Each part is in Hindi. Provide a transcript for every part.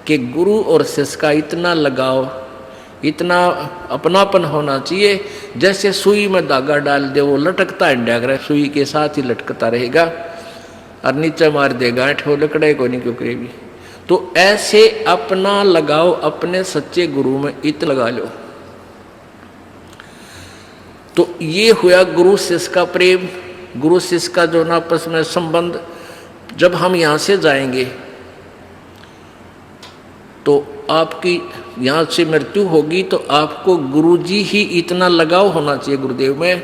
कि गुरु और शिष्य का इतना लगाव, इतना अपनापन होना चाहिए जैसे सुई में धागा डाल दे वो लटकता है, सुई के साथ ही लटकता रहेगा और नीचे मार देगा गांठ वो लकड़े को नहीं क्योंकि भी। तो ऐसे अपना लगाओ अपने सच्चे गुरु में इत लगा लो। तो ये हुआ गुरु शिष्य का प्रेम, गुरु शिष्य का जो आपस में संबंध। जब हम यहाँ से जाएंगे तो आपकी यहाँ से मृत्यु होगी तो आपको गुरुजी ही इतना लगाव होना चाहिए गुरुदेव में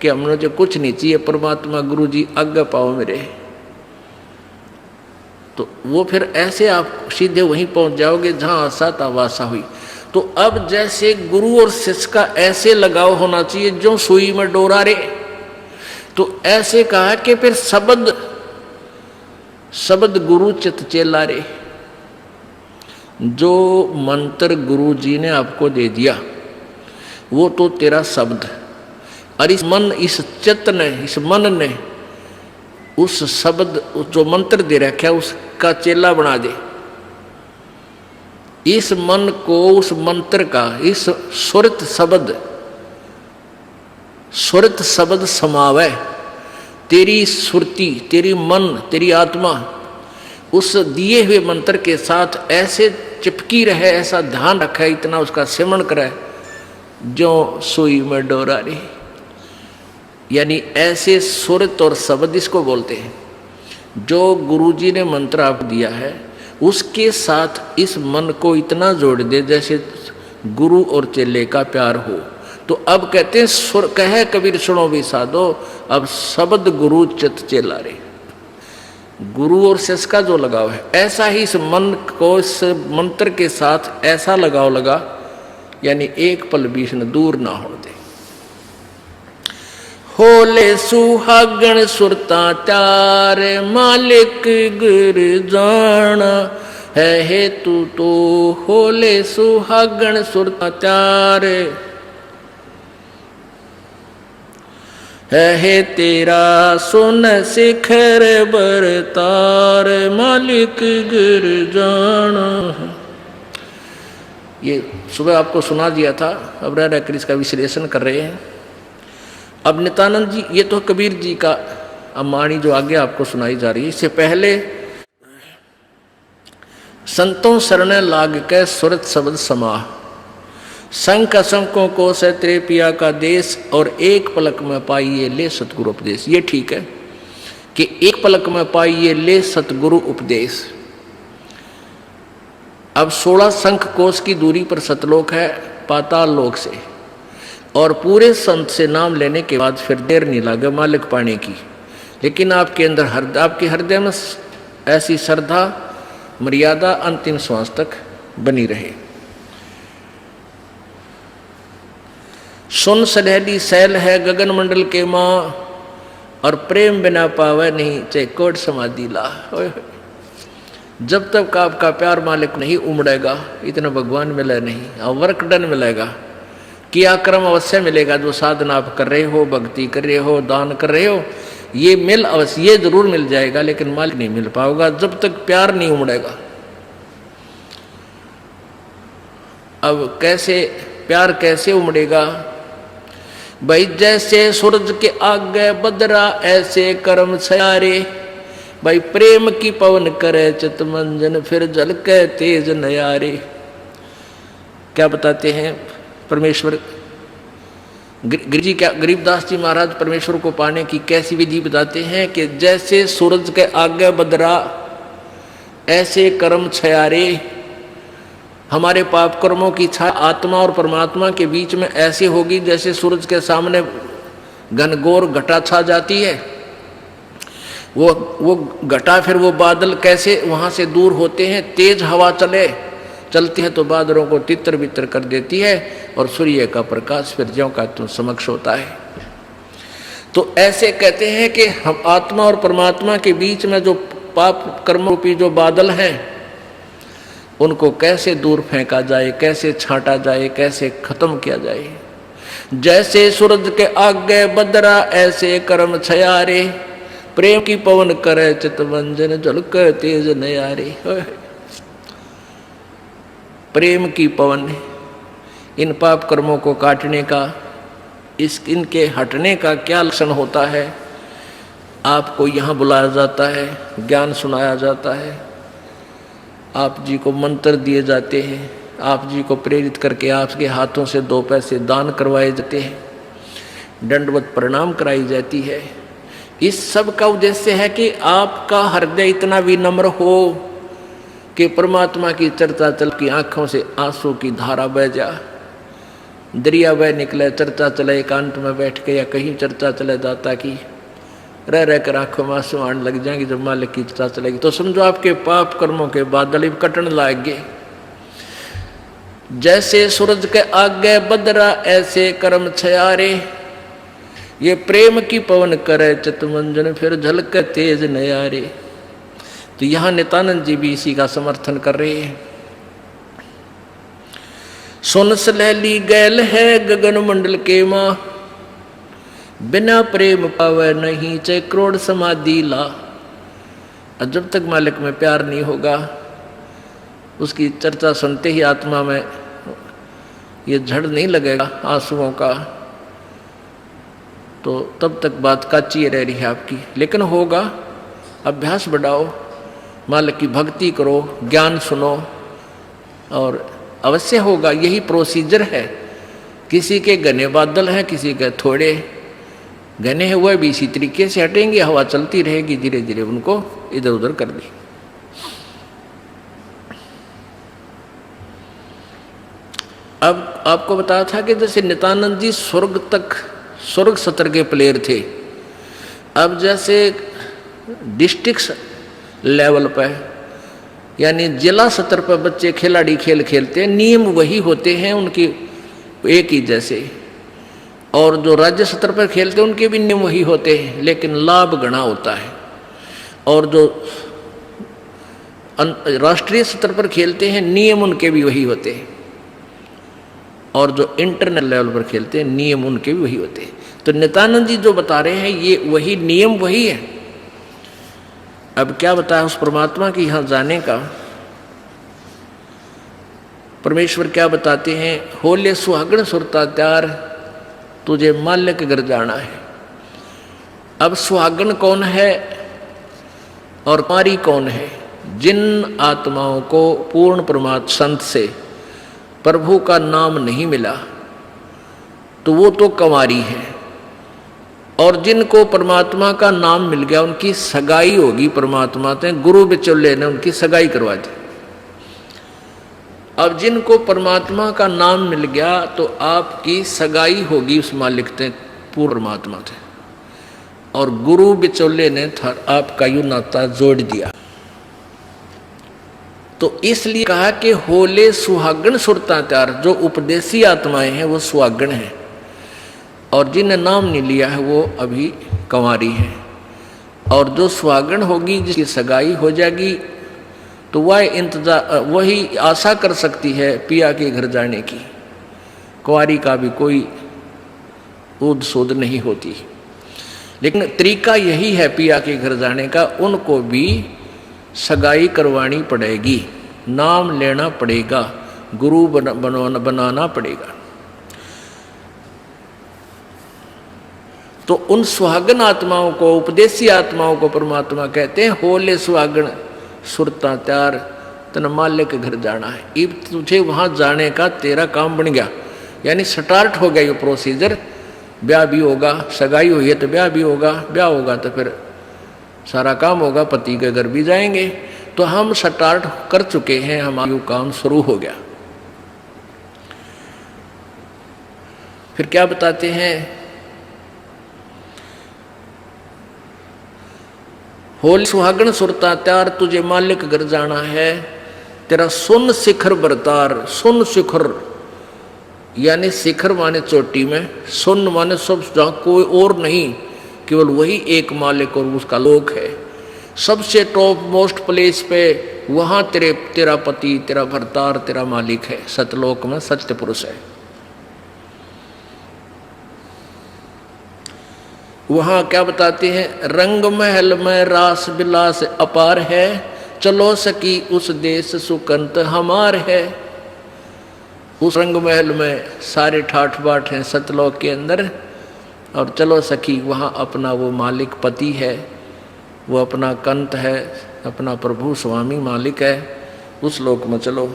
कि हमने जो कुछ नहीं चाहिए, परमात्मा गुरुजी आज्ञा पाओ मेरे। तो वो फिर ऐसे आप सीधे वहीं पहुंच जाओगे जहाँ आशा था वासा हुई। तो अब जैसे गुरु और शिष्य का ऐसे लगाव होना चाहिए जो सुई में डोरा रे। तो ऐसे कहा कि फिर शब्द गुरु चित चेला रे। जो मंत्र गुरु जी ने आपको दे दिया वो तो तेरा शब्द, और इस चित्त ने, इस मन ने उस शब्द जो मंत्र दे रखा है उसका चेला बना दे। इस मन को उस मंत्र का, इस सुरत शब्द समावे। तेरी सुरती, तेरी मन, तेरी आत्मा उस दिए हुए मंत्र के साथ ऐसे चिपकी रहे, ऐसा ध्यान रखे, इतना उसका सेवन करे जो सुई में डोरा रे। यानी ऐसे सुरत और शब्द इसको बोलते हैं। जो गुरुजी ने मंत्र आपको दिया है उसके साथ इस मन को इतना जोड़ दे जैसे गुरु और चेले का प्यार हो। तो अब कहते हैं सुर कहे कबीर सुनो भी साधो, अब शब्द गुरु चित चेला रे। गुरु और शिष्य का जो लगाव है ऐसा ही इस मन को इस मंत्र के साथ ऐसा लगाव लगा, यानी एक पल बीच न दूर ना हो दे। होले सुहागण सुरता चार मालिक गुर जाना है हेतु तो। होले सुहागण सुरता चार है तेरा सुन शिखर बरतार मालिक गिर जाना। ये सुबह आपको सुना दिया था, अब रह रहकर इसका विश्लेषण कर रहे हैं। अब नित्यानंद जी, ये तो कबीर जी का अमाणी जो आगे आपको सुनाई जा रही है। इससे पहले संतों शरण लाग के सुरत शब्द समाह, शंख असंकों को सत्रे पिया का देश, और एक पलक में पाइए ले सतगुरु उपदेश। ये ठीक है कि एक पलक में पाइए ले सतगुरु उपदेश। अब 16 शंख कोश की दूरी पर सतलोक है पाताल लोक से, और पूरे संत से नाम लेने के बाद फिर देर नहीं लगे मालिक पाने की। लेकिन आपके अंदर आपके हृदय में ऐसी श्रद्धा मर्यादा अंतिम श्वास तक बनी रहे। सुन सलहली सैल है गगन मंडल के माँ, और प्रेम बिना पावे नहीं चाहे कोट समाधि ला। जब तक आपका प्यार मालिक नहीं उमड़ेगा इतना भगवान मिले नहीं। और वर्क डन मिलेगा, किया कर्म अवश्य मिलेगा। जो साधना आप कर रहे हो, भक्ति कर रहे हो, दान कर रहे हो, ये मिल अवश्य, ये जरूर मिल जाएगा, लेकिन मालिक नहीं मिल पाओगा जब तक प्यार नहीं उमड़ेगा। अब कैसे प्यार कैसे उमड़ेगा भाई? जैसे सूरज के आगे बदरा ऐसे कर्म सयारे। भाई प्रेम की पवन करे चितमंजन फिर जल के तेज नयारे। क्या बताते हैं परमेश्वर गरीबदास जी महाराज परमेश्वर को पाने की कैसी विधि बताते हैं कि जैसे सूरज के आगे बदरा ऐसे कर्म छयारे। हमारे पाप कर्मों की छाया आत्मा और परमात्मा के बीच में ऐसे होगी जैसे सूरज के सामने घनघोर घटा छा जाती है। वो घटा, फिर वो बादल कैसे वहां से दूर होते हैं। तेज हवा चलती है तो बादलों को तितर बितर कर देती है, और सूर्य का प्रकाश फिर ज्यों का तुम समक्ष होता है। तो ऐसे कहते हैं कि हम आत्मा और परमात्मा के बीच में जो पाप कर्म रूपी जो बादल हैं उनको कैसे दूर फेंका जाए, कैसे छांटा जाए, कैसे खत्म किया जाए। जैसे सूरज के आगे बदरा ऐसे कर्म छयारे। प्रेम की पवन करे चितवंजन झलक तेज नयारे। प्रेम की पवन, इन पाप कर्मों को काटने का, इनके हटने का क्या लक्षण होता है। आपको यहाँ बुलाया जाता है, ज्ञान सुनाया जाता है, आप जी को मंत्र दिए जाते हैं, आप जी को प्रेरित करके आपके हाथों से 2 पैसे दान करवाए जाते हैं, दंडवत प्रणाम कराई जाती है। इस सब का उद्देश्य है कि आपका हृदय इतना विनम्र हो कि परमात्मा की चर्चा चल की आंखों से आंसू की धारा बह जा, दरिया बह निकले, चर्चा चले एकांत में बैठ के या कहीं चर्चा चले दाता की, रह रह कर आंखों में आंसू आने लग जाएंगे। जब मालिक की चर्चा चलेगी तो समझो आपके पाप कर्मों के बादल कटन लाएंगे। जैसे सूरज के आगे बदरा ऐसे कर्म छयारे, ये प्रेम की पवन करे चितमंजन फिर झलक तेज नयारे। तो यहाँ नित्यानंद जी भी इसी का समर्थन कर रहे हैं। सुन सलहली गैल है गगन मंडल के माँ, बिना प्रेम पावे नहीं चे करोड़ समाधि ला। और जब तक मालिक में प्यार नहीं होगा, उसकी चर्चा सुनते ही आत्मा में ये झड़ नहीं लगेगा आंसुओं का, तो तब तक बात काची रह रही है आपकी। लेकिन होगा, अभ्यास बढ़ाओ, मालिक की भक्ति करो, ज्ञान सुनो, और अवश्य होगा। यही प्रोसीजर है। किसी के घने बादल हैं, किसी के थोड़े घने हैं, वह भी इसी तरीके से हटेंगे, हवा चलती रहेगी, धीरे धीरे उनको इधर उधर कर दी। अब आपको बताया था कि जैसे नित्यानंद जी स्वर्ग सत्र के प्लेयर थे। अब जैसे डिस्ट्रिक्ट लेवल पर यानी जिला स्तर पर बच्चे खिलाड़ी खेल खेलते हैं, नियम वही होते हैं उनकी एक ही जैसे, और जो राज्य स्तर पर खेलते हैं उनके भी नियम वही होते हैं, लेकिन लाभ गणा होता है। और जो राष्ट्रीय स्तर पर खेलते हैं नियम उनके भी वही होते हैं, और जो इंटरनेशनल लेवल पर खेलते हैं नियम उनके भी वही होते हैं। तो नित्यानंद जी जो बता रहे हैं ये वही नियम वही है। अब क्या बताया उस परमात्मा की यहाँ जाने का। परमेश्वर क्या बताते हैं, होले सुहागण सुरता त्यार तुझे माल्य के घर जाना है। अब सुहागण कौन है और कुंवारी कौन है? जिन आत्माओं को पूर्ण परमात्मा संत से प्रभु का नाम नहीं मिला तो वो तो कुंवारी है, और जिनको परमात्मा का नाम मिल गया उनकी सगाई होगी परमात्मा से, गुरु बिचौले ने उनकी सगाई करवा दी। अब जिनको परमात्मा का नाम मिल गया तो आपकी सगाई होगी उस मालिक से, पूर्ण परमात्मा से, और गुरु बिचौले ने आपका यू नाता जोड़ दिया। तो इसलिए कहा कि होले सुहागण सुरता त्यार, जो उपदेशी आत्माएं हैं वो सुहागण हैं, और जिन्हें नाम नहीं लिया है वो अभी कुंवारी है। और जो सुहागण होगी जिसकी सगाई हो जाएगी तो वही आशा कर सकती है पिया के घर जाने की। कुंवारी का भी कोई ऊद सूद नहीं होती, लेकिन तरीका यही है पिया के घर जाने का, उनको भी सगाई करवानी पड़ेगी, नाम लेना पड़ेगा, गुरु बनाना पड़ेगा। तो उन सुहागन आत्माओं को, उपदेशी आत्माओं को परमात्मा कहते हैं होले सुहागन सुरता त्यार तन माल्य के घर जाना है। अब तुझे वहां जाने का तेरा काम बन गया, यानी स्टार्ट हो गया ये प्रोसीजर। ब्याह भी होगा, सगाई हुई है तो ब्याह भी होगा, ब्याह होगा तो फिर सारा काम होगा, पति के घर भी जाएंगे। तो हम स्टार्ट कर चुके हैं, हमारा काम शुरू हो गया। फिर क्या बताते हैं, होली सुहागण सुरता त्यार तुझे मालिक घर जाना है, तेरा सुन शिखर बरतार। सुन शिखर यानी शिखर माने चोटी में, सुन माने सब जहाँ कोई और नहीं, केवल वही एक मालिक और उसका लोक है। सबसे टॉप मोस्ट प्लेस पे वहाँ तेरा पति, तेरा भरतार, तेरा मालिक है। सतलोक में सत्य पुरुष है। वहाँ क्या बताते हैं, रंग महल में रास बिलास अपार है, चलो सकी उस देश सुकंत हमार है। उस रंग महल में सारे ठाठ बाट हैं सतलोक के अंदर, और चलो सखी वहाँ अपना वो मालिक पति है, वो अपना कंत है, अपना प्रभु स्वामी मालिक है, उस लोक में चलो।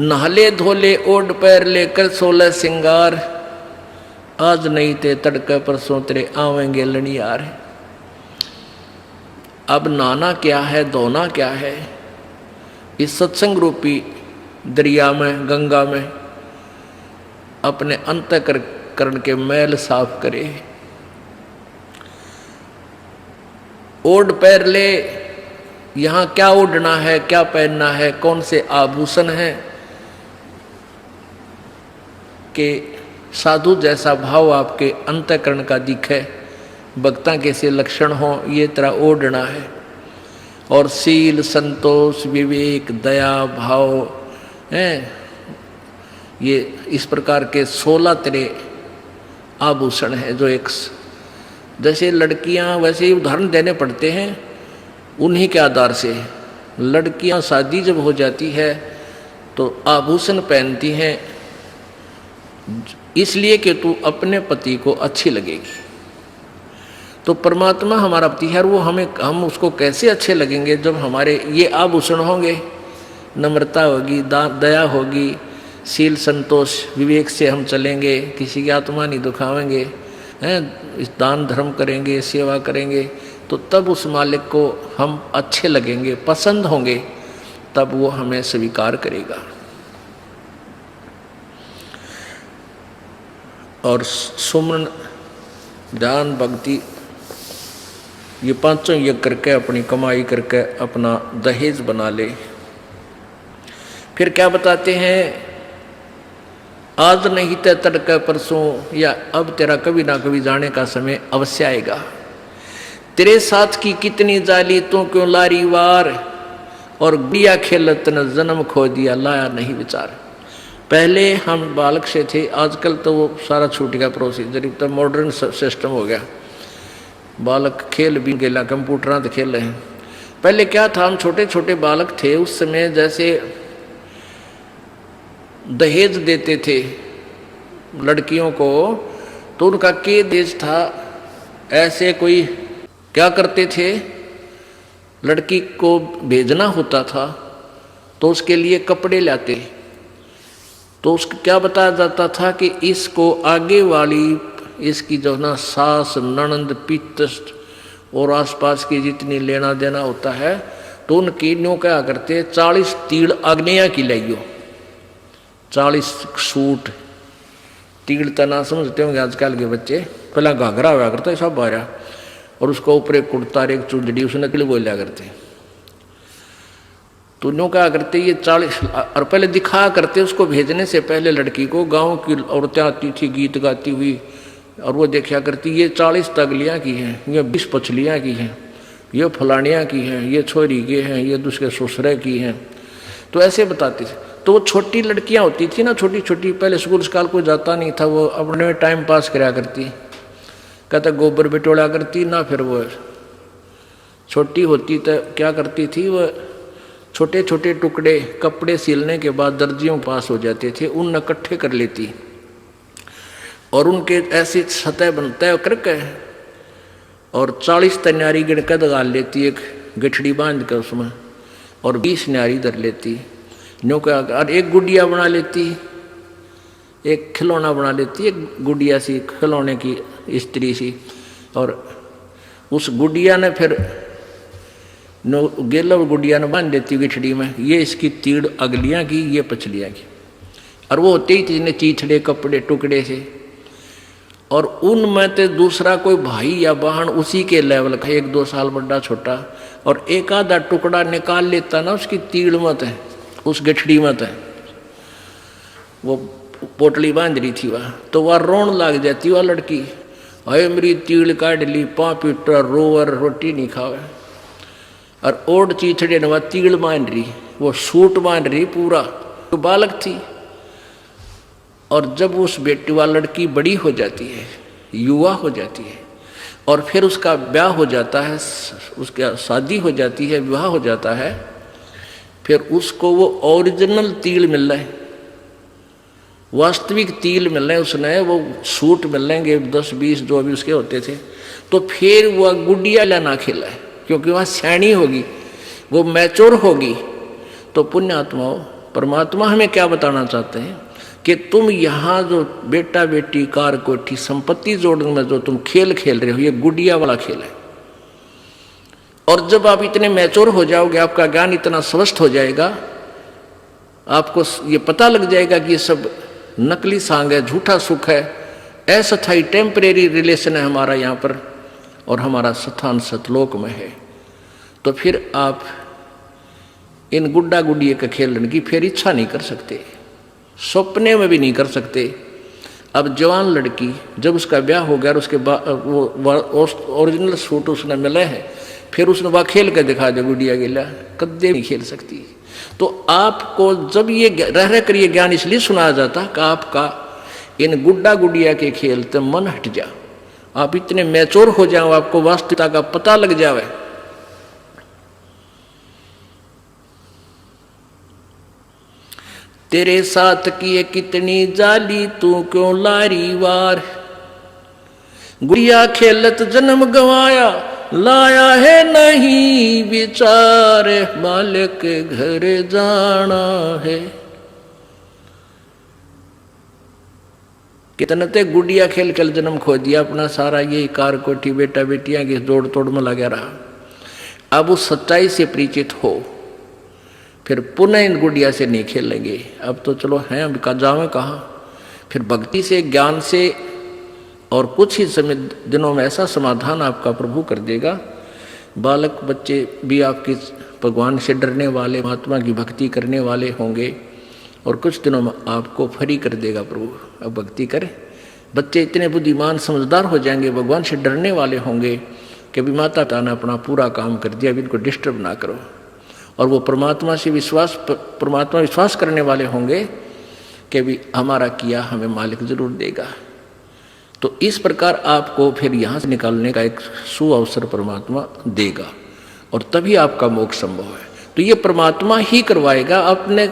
नहले धोले ओढ़ पैर लेकर 16 सिंगार, आज नहीं थे तड़के परसों तेरे आवेंगे लड़ियार। अब नहाना क्या है, धोना क्या है, इस सत्संग रूपी दरिया में, गंगा में अपने अंतःकरण के मैल साफ करे। ओढ़ पैर ले, यहाँ क्या ओढ़ना है, क्या पहनना है, कौन से आभूषण हैं कि साधु जैसा भाव आपके अंतःकरण का दिखे, भक्ता कैसे लक्षण हो, ये तरह ओढ़ना है। और सील, संतोष, विवेक, दया, भाव हैं, ये इस प्रकार के 16 तरह आभूषण हैं जो एक जैसे लड़कियां वैसे ही उदाहरण देने पड़ते हैं उन्हीं के आधार से। लड़कियां शादी जब हो जाती है तो आभूषण पहनती हैं इसलिए कि तू अपने पति को अच्छी लगेगी। तो परमात्मा हमारा पति है, वो हम उसको कैसे अच्छे लगेंगे जब हमारे ये आभूषण होंगे, नम्रता होगी, दया होगी, शील, संतोष, विवेक से हम चलेंगे, किसी की आत्मा नहीं दुखावेंगे, हैं, इस दान धर्म करेंगे, सेवा करेंगे, तो तब उस मालिक को हम अच्छे लगेंगे, पसंद होंगे, तब वो हमें स्वीकार करेगा। और सुमन, ध्यान, भक्ति, ये पांचों यज्ञ करके अपनी कमाई करके अपना दहेज बना ले। फिर क्या बताते हैं, आज नहीं तो तड़के परसों, या अब तेरा कभी ना कभी जाने का समय अवश्य आएगा। तेरे साथ की कितनी जाली तू क्यों लारी वार, और गुड़िया खेलत न जन्म खो दिया लाया नहीं विचार। पहले हम बालक से थे, आजकल तो वो सारा छूट गया प्रोसीजर, तो मॉडर्न सिस्टम हो गया, बालक खेल भी गेला, कंप्यूटर तो खेल रहे हैं। पहले क्या था, हम छोटे छोटे बालक थे, उस समय जैसे दहेज देते थे लड़कियों को, तो उनका के देश था, ऐसे कोई क्या करते थे, लड़की को भेजना होता था तो उसके लिए कपड़े लाते, तो उसको क्या बताया जाता था कि इसको आगे वाली इसकी जो ना सास, ननंद, पितृ और आसपास की जितनी लेना देना होता है, तो उनकी न्यों क्या करते, 40 तीड़ अग्निया की लाइयो, 40 सूट। तीड़ तना समझते होंगे आजकल के बच्चे, पहला घाघरा हुआ करता है सब बारह, और उसको ऊपर एक कुर्ता, एक चुंदड़ी, उसने नकली बोलिया करते। तो न्यों क्या करते, ये 40, और पहले दिखा करते उसको भेजने से पहले लड़की को, गांव की औरतें आती थी गीत गाती हुई, और वो देखा करती ये 40 तगलियाँ की हैं, ये 20 पछलियाँ की हैं, ये फलानियाँ की हैं, ये छोरी के हैं, ये दूसरे ससुरे की हैं, तो ऐसे बताते थे। तो वो छोटी लड़कियाँ होती थी ना, छोटी छोटी, पहले स्कूल स्काल कोई जाता नहीं था, वो अपने में टाइम पास कराया करती, कहता गोबर बिटोड़ा करती ना। फिर वो छोटी होती तो क्या करती थी, वो छोटे छोटे टुकड़े कपड़े सिलने के बाद दर्जियों के पास हो जाते थे, उन इकट्ठे कर लेती और उनके ऐसी सतह बनता करके, और 40 तन्यारी गिनकर दगाल लेती, एक गठड़ी बांध कर उसमें, और 20 न्यारी धर लेती, न्यों का, और एक गुड़िया बना लेती, एक खिलौना बना लेती, एक गुड़िया सी खिलौने की स्त्री सी, और उस गुड़िया ने फिर गेला गुड़िया ने बांध देती गिठड़ी में, ये इसकी तीड़ अगलियाँ की, ये पछलियाँ की, और वो होते ही जिन्हें चीथड़े कपड़े टुकड़े से, और उनमें तो दूसरा कोई भाई या बहन उसी के लेवल का, 1-2 साल बड़ा छोटा, और एक आधा टुकड़ा निकाल लेता ना उसकी तीड़ मत है, उस गठड़ी मत है, वो पोटली बांध रही थी वह, तो वह रोन लग जाती वह लड़की, अरे मेरी तीड़ काट ली, पापीटा रोवर रोटी नहीं खावे, और ओढ़ चीथड़े ने वह तीड़ बांध रही, वो सूट बांध रही पूरा, तो बालक थी। और जब उस बेटी वाली लड़की बड़ी हो जाती है, युवा हो जाती है, और फिर उसका ब्याह हो जाता है, उसका शादी हो जाती है, विवाह हो जाता है, फिर उसको वो ओरिजिनल तिल मिल रहा है, वास्तविक तिल मिल रहे हैं, उसने वो सूट मिल लेंगे 10-20 जो अभी उसके होते थे, तो फिर वह गुडिया लाना खेला है, क्योंकि वह सैनी होगी, वो मैच्योर होगी। तो पुण्यात्माओं, परमात्मा हमें क्या बताना चाहते हैं कि तुम यहाँ जो बेटा बेटी कार कोठी संपत्ति जोड़ने में जो तुम खेल खेल रहे हो, ये गुडिया वाला खेल है। और जब आप इतने मैच्योर हो जाओगे, आपका ज्ञान इतना स्वस्थ हो जाएगा, आपको ये पता लग जाएगा कि ये सब नकली सांग है, झूठा सुख है, अस्थायी टेम्परेरी रिलेशन है हमारा यहाँ पर, और हमारा स्थान सतलोक में है। तो फिर आप इन गुड्डा गुडिये के खेलने की फिर इच्छा नहीं कर सकते, सपने में भी नहीं कर सकते। अब जवान लड़की जब उसका ब्याह हो गया और उसके बाद वो ओरिजिनल सूट उसने मिले हैं, फिर उसने वह खेल कर दिखा दे गुडिया गिला, कदे नहीं खेल सकती। तो आपको जब ये रह कर ये ज्ञान इसलिए सुनाया जाता कि आपका इन गुड्डा गुडिया के खेल से मन हट जा, आप इतने मैच्योर हो जाओ, आपको वास्तविकता का पता लग जावे। तेरे साथ किए कितनी जाली, तू क्यों लारी वार, गुड़िया खेलत जन्म गवाया, लाया है नहीं विचार, मालिक के घर जाना है। कितने ते गुड़िया खेल खेल जन्म खो दिया अपना सारा, ये कार कोठी बेटा बेटियां की जोड़ तोड़ में लगा रहा। अब उस सच्चाई से परिचित हो, फिर पुनः इन गुड़िया से नहीं खेलेंगे। अब तो चलो हैं, अब का जावे कहाँ, फिर भक्ति से ज्ञान से और कुछ ही समय दिनों में ऐसा समाधान आपका प्रभु कर देगा। बालक बच्चे भी आपके भगवान से डरने वाले, महात्मा की भक्ति करने वाले होंगे, और कुछ दिनों में आपको फ्री कर देगा प्रभु। अब भक्ति करें, बच्चे इतने बुद्धिमान समझदार हो जाएंगे, भगवान से डरने वाले होंगे कि अभी माता पिता ने अपना पूरा काम कर दिया, अभी इनको डिस्टर्ब ना करो। और वो परमात्मा विश्वास करने वाले होंगे कि अभी हमारा किया हमें मालिक जरूर देगा। तो इस प्रकार आपको फिर यहाँ से निकालने का एक सुअवसर परमात्मा देगा, और तभी आपका मोक्ष संभव है। तो ये परमात्मा ही करवाएगा, अपने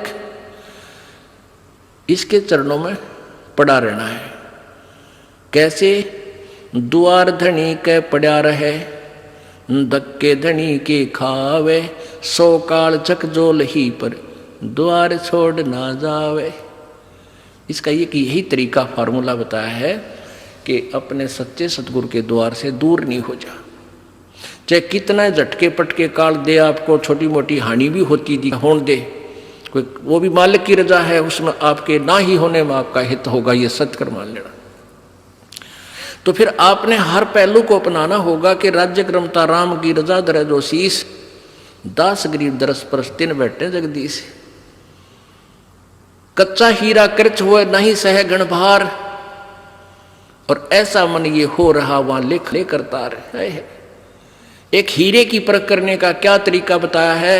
इसके चरणों में पड़ा रहना है। कैसे? द्वार धनी के पड़ा रहे, धक्के धनी के खावे, 100 काल चकजोल ही पर द्वार छोड़ ना जावे। इसका यही तरीका फार्मूला बताया है कि अपने सच्चे सतगुरु के द्वार से दूर नहीं हो जा। चाहे कितना झटके पटके काल दे, आपको छोटी मोटी हानि भी होती होने दे, कोई वो भी मालिक की रजा है, उसमें आपके ना ही होने में आपका हित होगा, ये सत्य मान लेना। तो फिर आपने हर पहलू को अपनाना होगा कि राज्य क्रमता राम की रजा धरे जो शीस, दास गरीब दरस परस तिन बैठे जगदीश। कच्चा हीरा कृच हुए नहीं सह गण भार, और ऐसा मन ये हो रहा वहां लेख ले करता रहे। एक हीरे की परख करने का क्या तरीका बताया है?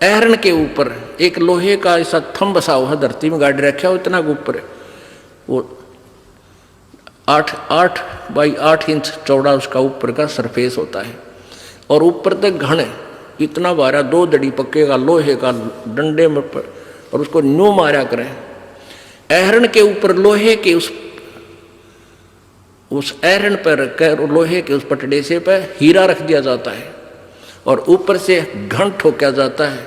ऐरण के ऊपर एक लोहे का ऐसा थंब बसा हुआ धरती में गाड़ रखा हो, इतना ऊपर वो 8 बाई 8 इंच चौड़ा उसका ऊपर का सरफेस होता है, और ऊपर तक घन इतना बारा 2 दड़ी पक्के का लोहे का डंडे में और उसको न्यू मारा करें। ऐरण के ऊपर लोहे के उस ऐरण पर रखकर लोहे के उस पटड़े से पर हीरा रख दिया जाता है, और ऊपर से घन ठोका जाता है,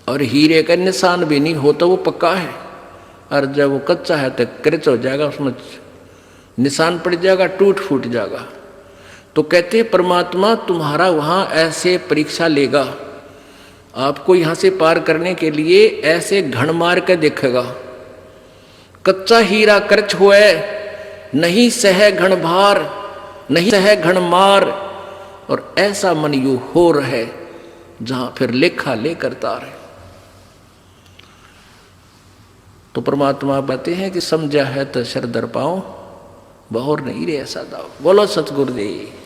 और हीरे का निशान भी नहीं होता, वो पक्का है। और जब वो कच्चा है तो क्रच हो जाएगा, उसमें निशान पड़ जाएगा, टूट फूट जाएगा। तो कहते परमात्मा तुम्हारा वहां ऐसे परीक्षा लेगा, आपको यहां से पार करने के लिए ऐसे घण मार के देखेगा। कच्चा हीरा कर्च हुए नहीं सह घण भार, नहीं सह घण मार, और ऐसा मन यू हो रहे जहां फिर लेखा ले करता रहे। तो परमात्मा कहते हैं कि समझा है तो शर दर पाओ, बहुर नहीं रे ऐसा दाओ। बोलो सतगुरुदेव।